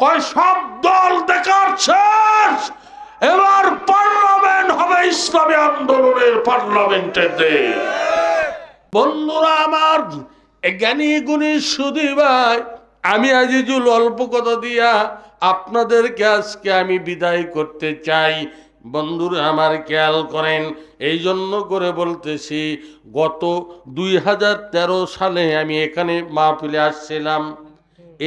কয় সব দল দেখার শেষ, এবার পার্লামেন্ট হবে ইসলামী আন্দোলনের পার্লামেন্টের দেশ। বন্ধুরা আমার, জ্ঞানী গুণী সুধী ভাই, আমি আজিজুল অল্প কথা দিয়া আপনাদেরকে আজকে আমি বিদায় করতে চাই। বন্ধুরা আমার খেয়াল করেন, এই জন্য করে বলতেছি, গত 2013 সালে আমি এখানে মাহফিলে আসছিলাম,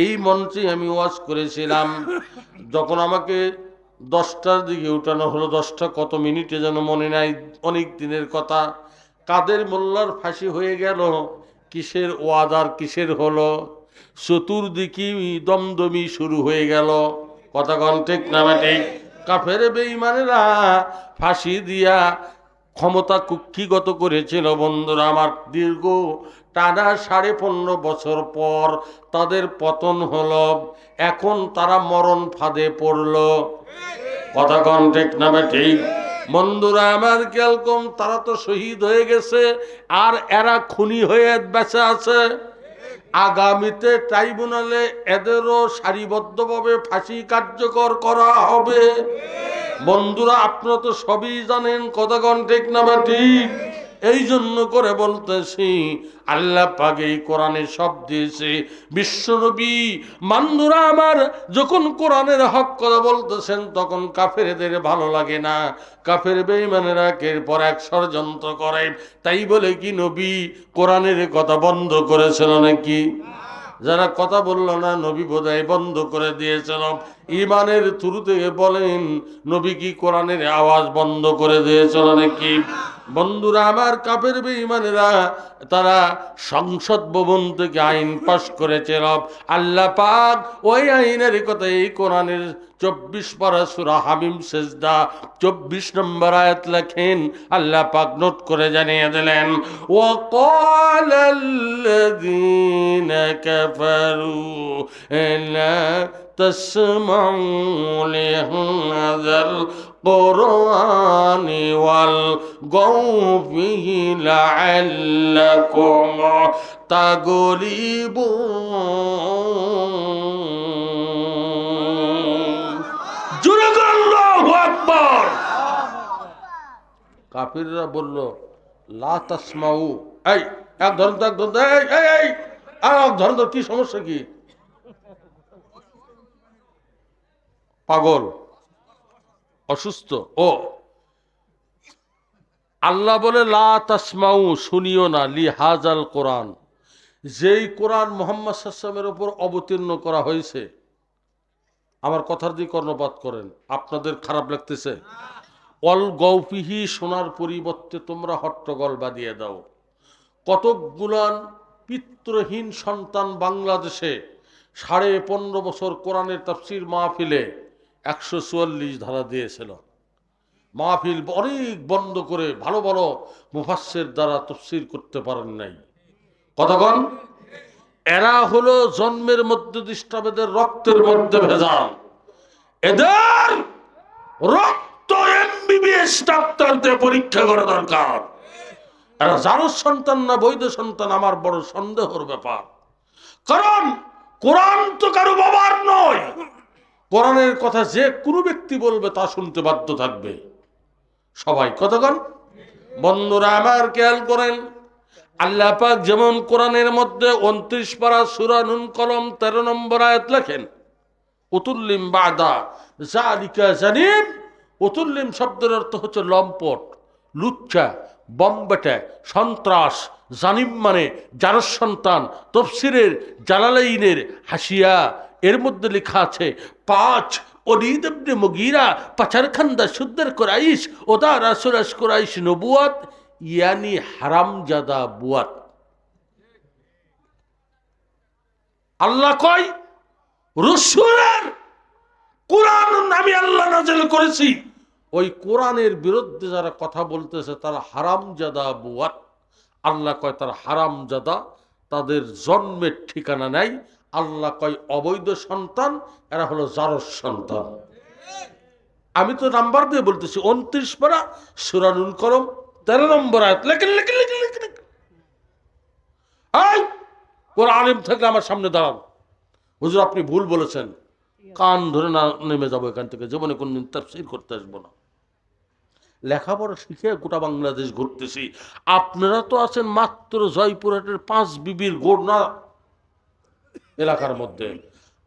এই মঞ্চে আমি ওয়াজ করেছিলাম। যখন আমাকে 10টার দিকে উঠানো হলো, 10টা কত মিনিটে যেন মনে নাই, অনেক দিনের কথা। কাদের মোল্লার ফাঁসি হয়ে গেল, কিসের ওয়াদার কিসের হলো, চতুর্দিকে দমদমি শুরু হয়ে গেল। কথা কন ঠিক না ঠিক? কাফের বেঈমানেরা ফাঁসি দিয়া ক্ষমতা কুক্ষিগত করেছিল। বন্ধুরা আমার, দীর্ঘ টানা 15.5 বছর পর তাদের পতন হলো। এখন তারা মরণ ফাঁদে পড়লো। কথা কন ঠিক না ঠিক? বন্ধুরা আমার কেলকম, তারা তো শহীদ হয়ে গেছে, আর এরা খুনি হয়ে বেঁচে আছে। আগামীতে ট্রাইব্যুনালে এদেরও সারিবদ্ধভাবে ফাঁসি কার্যকর করা হবে। বন্ধুরা আপনারা তো সবই জানেন। কথা কন ঠিক না ঠিক? এই জন্য করে বলতেছি, আল্লাহ পাক এই কোরআনে সব দিয়েছে। বিশ্বনবী বন্ধুরা আমার যখন কোরআনের হক কথা বলতেছেন, তখন কাফেরদের ভালো লাগে না। কাফের বেঈমানেরা একের পর এক ষড়যন্ত্র করে। তাই বলে কি নবী কোরআনের কথা বন্ধ করেছিল নাকি? যারা কথা বলল না, নবী বোধহয় বন্ধ করে দিয়েছিল। ইমানের থ্রু থেকে বলেন, নবী কি কোরআনের আওয়াজ বন্ধ করে দিয়েছিল নাকি? বন্ধুরা আমার, কাফের বেঈমানেরা তারা সংসদ ভবন থেকে আইন পাশ করেছিল। আল্লাহ পাক ওই আইনের কথা এই কোরআনের 24 পারা সূরা হামিম সেজদা 24 নম্বর আয়াত লেখেন, আল্লাহ পাক নোট করে জানিয়ে দিলেন, ওয়াকালাল্লাযীনা কাফারু লা তাসমাউ লিহাযাল কুরআনি ওয়ালগাউ ফিহি লাআল্লাকুম তাগলিবুন। জোরে বলো আল্লাহু আকবার। কাফিররা বলল, লা তাসমাউ, এই এক ধরন তো, এক ধরন তো, এই এই এই এক ধরন তো, কি সমস্যা কি? পাগল, অসুস্থ? ও আল্লাহ বলে, লা তাসমাউ, শুনিও না, লিহাজাল কোরআন, যেই কোরআন মুহাম্মদ সাল্লাল্লাহু আলাইহি ওয়াসাল্লামের উপর অবতীর্ণ করা হয়েছে। আমার কথার দিয়ে কর্ণপাত করেন, আপনাদের খারাপ লাগতেছে? অল গৌফিহি, শোনার পরিবর্তে তোমরা হট্টগোল বাঁধিয়ে দাও। কতকগুলান পিতৃহীন সন্তান বাংলাদেশে 15.5 বছর কোরআনের তাফসির মাহফিলে 144 ধারা দিয়েছিল। মাহফিল অনেক বন্ধ করে ভালো ভালো মুফাসসির দ্বারা তাফসির করতে পারেন নাই। কতক্ষণ? এরা হলো জন্মের মধ্যে দৃষ্টাবেদের রক্তের মধ্যে ভেজাল। এদের রক্ত এমবিবিএস ডাক্তারদের পরীক্ষা করা দরকার। এরা জারজ সন্তান না বৈধ সন্তান, আমার বড় সন্দেহের ব্যাপার। কারণ কোরআন তো কারো বাবার নয়। কোরআনের কথা যে কোনো ব্যক্তি বলবে তা শুনতে বাধ্য থাকবে সবাই। কতক্ষণ? বন্ধুরা আমার খেয়াল করেন, আল্লাহ পাক যেমন কোরআনের মধ্যে 29 পারা সূরা নুন কলম 13 নম্বর আয়াত লেখেন, উতুল্লিম বাদা যালিকা জানিম। উতুল্লিম শব্দের অর্থ হচ্ছে লম্পট, লুচ্চা, বম্বেটা, সন্ত্রাস। জানিম মানে জারজ সন্তান। তফসিরের জালালাইনের হাসিয়া এর মধ্যে লেখা আছে, 5 ওলীদ ইবনে মুগীরা পাচারখান্দা সুদ্দের কুরাইশ ওদা রাসূলাস কুরাইশ নবুয়াত ইয়ানি হারামজাদা বুয়াত। আল্লাহ কয়, রাসূলের কোরআন আমি আল্লাহ নাযিল করেছি, ওই কোরআনের বিরুদ্ধে যারা কথা বলতেছে তারা হারামজাদা বুয়াত। আল্লাহ কয় তারা হারামজাদা, তাদের জন্মের ঠিকানা নাই। আল্লাহ কয় অবৈধ সন্তান, এরা হলো জারজ সন্তান। আমি তো নাম্বার দিয়ে বলতেছি, 29 পারা সূরা নুন কলম 13 নম্বর আয়াত। লেখেন লেখেন লেখেন লেখেন। এই কোন আলেম থাকলে আমার সামনে দাঁড়ান, হুজুর আপনি ভুল বলেছেন। কান ধরে না নেমে যাবো এখান থেকে, জীবনে কোনদিন তাফসীর করতে আসবো না। লেখাপড়া শিখে গোটা বাংলাদেশ ঘুরতেছি। আপনারা তো আছেন মাত্র জয়পুরহাটের 5 বিবির গোড়না এলাকার মধ্যে,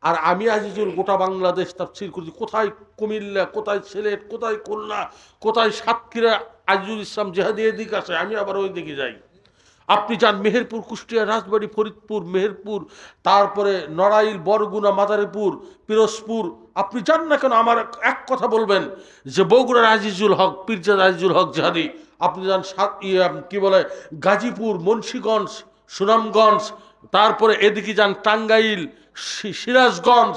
আর আমি আজিজুল গোটা বাংলাদেশ তাফসীর করছি। কোথায় কুমিল্লা, কোথায় সিলেট, কোথায় খুলনা, কোথায় সাতক্ষীরা আজিজুল ইসলাম জেহাদি এদিক আছে, আমি আবার ওই দিকে যাই। আপনি যান মেহেরপুর, কুষ্টিয়া, রাজবাড়ী, ফরিদপুর, মেহেরপুর, তারপরে নড়াইল, বরগুনা, মাদারীপুর, পিরোজপুর, আপনি যান না কেন, আমার এক কথা বলবেন যে বগুড়ার আজিজুল হক, পীরজাদা আজিজুল হক জেহাদি। আপনি যান কি বলে গাজীপুর, মুন্সিগঞ্জ, সুনামগঞ্জ, তারপরে এদিকে যান টাঙ্গাইল, সিরাজগঞ্জ,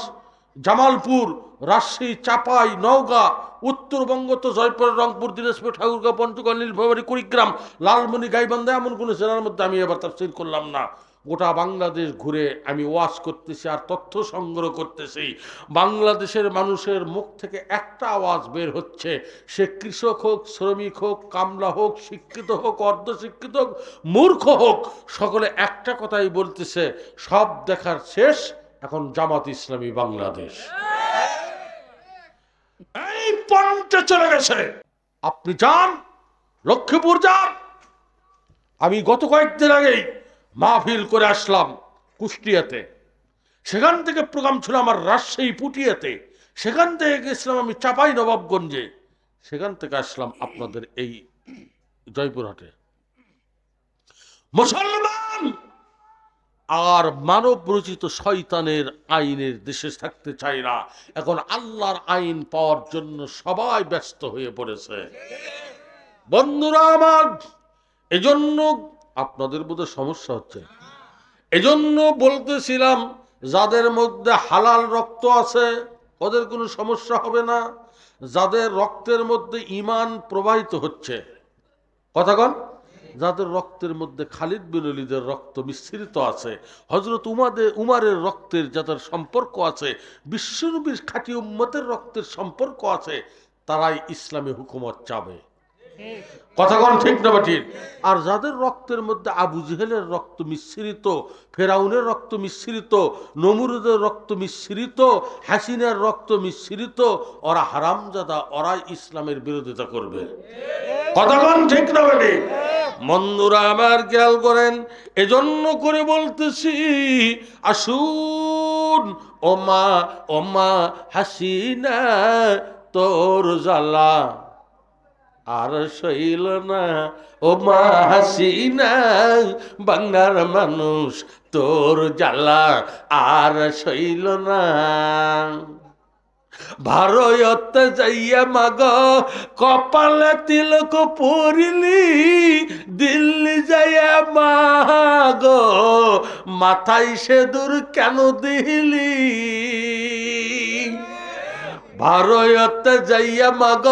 জামালপুর, রাজশাহী, চাপাই, নওগাঁ, উত্তরবঙ্গ তো জয়পুর, রংপুর, দিনাজপুর, ঠাকুরগাঁও, পঞ্চগড়, নীলফামারী, কুড়িগ্রাম, লালমনি, গাইবান্ধা, এমন কোনো জেলার মধ্যে আমি এবার তাফসীর করলাম না। গোটা বাংলাদেশ ঘুরে আমি ওয়াজ করতেছি আর তথ্য সংগ্রহ করতেছি। বাংলাদেশের মানুষের মুখ থেকে একটা আওয়াজ বের হচ্ছে, সে কৃষক হোক, শ্রমিক হোক, কামলা হোক, শিক্ষিত হোক, অর্ধশিক্ষিত হোক, মূর্খ হোক, সকলে একটা কথাই বলতেছে, সব দেখার শেষ এখন জামাত ইসলামী বাংলাদেশ এই পয়েন্টে চলে গেছে। আপনি যান লক্ষ্মীপুর যান, আমি গত কয়েকদিন আগেই মাহফিল করে আসলাম কুষ্টিয়াতে, সেখান থেকে প্রোগ্রাম ছিল আমার রাজশাহী পুটিয়াতে, সেখান থেকে গেছিলাম আমি চাপাই নবাবগঞ্জে, সেখান থেকে আসলাম আপনাদের এই জয়পুরহাটে। মুসলমান আর মানব রচিত শয়তানের আইনের দেশে থাকতে চায় না, এখন আল্লাহর আইন পাওয়ার জন্য সবাই ব্যস্ত হয়ে পড়েছে। বন্ধুরা আমার, এজন্য আপনাদের বোধহয় সমস্যা হচ্ছে, এজন্য বলতেছিলাম যাদের মধ্যে হালাল রক্ত আছে ওদের কোনো সমস্যা হবে না, যাদের রক্তের মধ্যে ঈমান প্রবাহিত হচ্ছে, কথা কন, যাদের রক্তের মধ্যে খালিদ বিন ওলীদের রক্ত মিশ্রিত আছে, হযরত উমারের রক্তের যাদের সম্পর্ক আছে, বিশ্বনবীর খাঁটি উম্মতের রক্তের সম্পর্ক আছে, তারাই ইসলামী হুকুমত চাবে, কথা কোন ঠিক না ঠিক? আর যাদের রক্তের মধ্যে আবু জেহেলের রক্ত মিশ্রিত, ফেরাউনের রক্ত মিশ্রিত, নমরুদের রক্ত মিশ্রিত, হাসিনার রক্ত মিশ্রিত, ওরা হারামজাদা, ওরাই ইসলামের বিরোধিতা করবে, কথা কোন ঠিক না ঠিক? বন্ধুরা আমার খেয়াল করেন, এজন্য করে বলতেছি, আসুন ওমা ওমা হাসিনা তোর জ্বালা আর সইল না, ও মা হাসিনা বাংলার মানুষ তোর জ্বালা আর সইল না। ভারত যাইয়া মাগ কপালে তিলক পরিলি, দিল্লি যাইয়া মাগ মাথায় সেদুর কেন দিলি, ভারত যাইয়া মাগ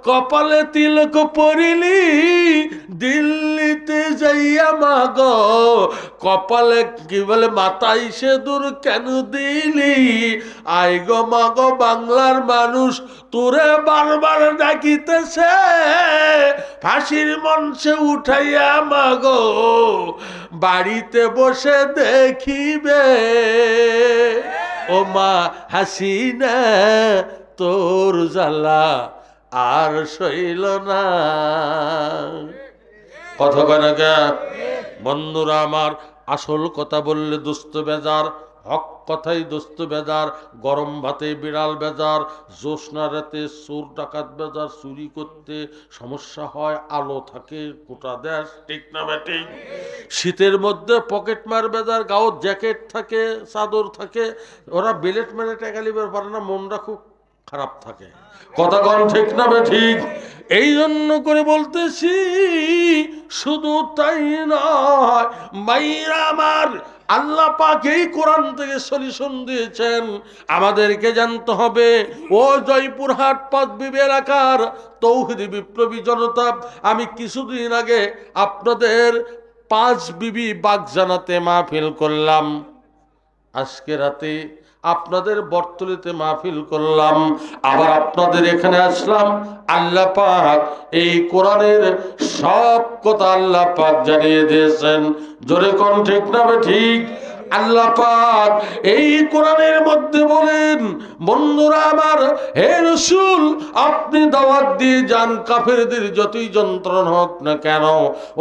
কপালে তিলক পরিলি, দিল্লিতে যাইয়া মাগ কপালে কি বলে মাথায় সেদুর কেন দিলি, আই গো মাগ বাংলার মানুষ তোরে বারবার ডাকিতেছে, ফাঁসির মঞ্চে উঠাইয়া মাগ বাড়িতে বসে দেখিবে, ও মা হাসিনা তোর জ্বালা আর সইল না, কথা কয় না কে? বন্ধুরা আমার, আসল কথা বললে দোস্ত বেজার, হক কথাই দোস্ত বেজার, গরম ভাতে বিড়াল বেজার, জ্যোৎস্না রাতে চোর ডাকাত বেজার, চুরি করতে সমস্যা হয়, আলো থাকে গোটা দেশ, ঠিক না বেঠিক? শীতের মধ্যে পকেট মার বেজার, গাও জ্যাকেট থাকে, চাদর থাকে, ওরা বেলেট মেরে টাকা লিবার পারে না, মনটা খুব খারাপ থাকে, কথা কন ঠিক না বেঠিক? এই জন্য করে বলতেছি, শুধু তাই নয় মাইরা আমার, আল্লাহ পাক এই কোরআন থেকে সলিউশন দিয়েছেন, আমাদেরকে জানতে হবে। ও জয়পুরহাট 5 বিবি এলাকার তৌহিদি বিপ্লবী জনতা, আমি কিছুদিন আগে আপনাদের 5 বিবি বাগজানাতে মাহফিল করলাম, আজকে রাতে আপনাদের বর্তলিতে মাহফিল করলাম, আবার আপনাদের এখানে আসলাম। আল্লাহ পাক এই কোরআনের সব কথা আল্লাহ পাক জানিয়ে দিয়েছেন, জোরে কোন ঠিক না ঠিক? আল্লাহ পাক এই কোরআনের মধ্যে বলেন, বন্ধুরা আমার, হে রাসূল আপনি দাওয়াত দিয়ে যান, কাফেরদের যতই যন্ত্রণা হোক না কেন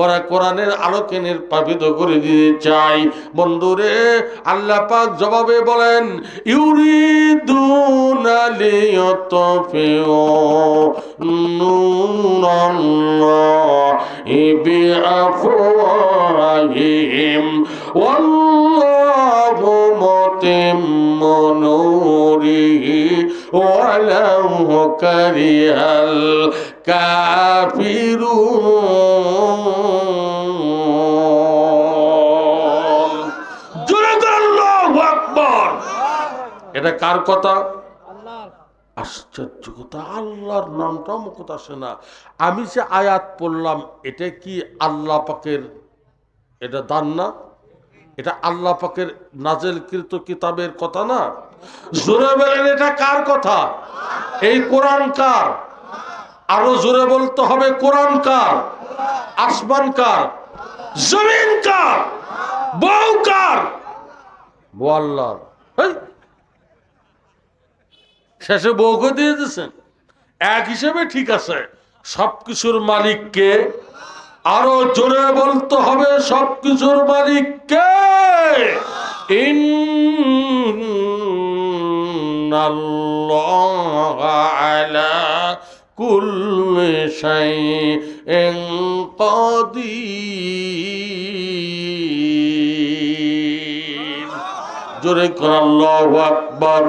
ওরা কোরআনের আলোকে নির্বাপিত করে দিতে চায়। বন্ধুরে আল্লাহ পাক জবাবে বলেন, ইউরিদুনা লিয়াতফিউ নূরাল্লাহি বিআফওয়াহিহিম ওয়াল্লাহু মুতিম্মু নূরিহি ওয়ালাউ কারিহাল কাফিরুন। জোরে বলেন আল্লাহু আকবার। এটা কার কথা? আশ্চর্য কথা, আল্লাহর নামটা মুখত আসে না। আমি যে আয়াত পড়লাম এটা কি আল্লাহ পাকের এটা দান না? এটা আল্লাহ পাকের নাজেলকৃত কিতাবের কথা না? জোরে বলেন এটা কার কথা? এই কোরআন কার? আরো জোরে বলতে হবে, কোরআন কার? আসমান কার? জমিন কার? বউ কার? বউ আল্লাহর। শেষে বউকে দিয়ে দিয়েছেন। এক হিসেবে ঠিক আছে, সবকিছুর মালিক কে? আরো জোরে বলতে হবে, সবকিছুর মালিক কে? ইন্নাল্লাহা আলা কুল্লি শাইইন কাদির। জোরে করে আল্লাহু আকবার।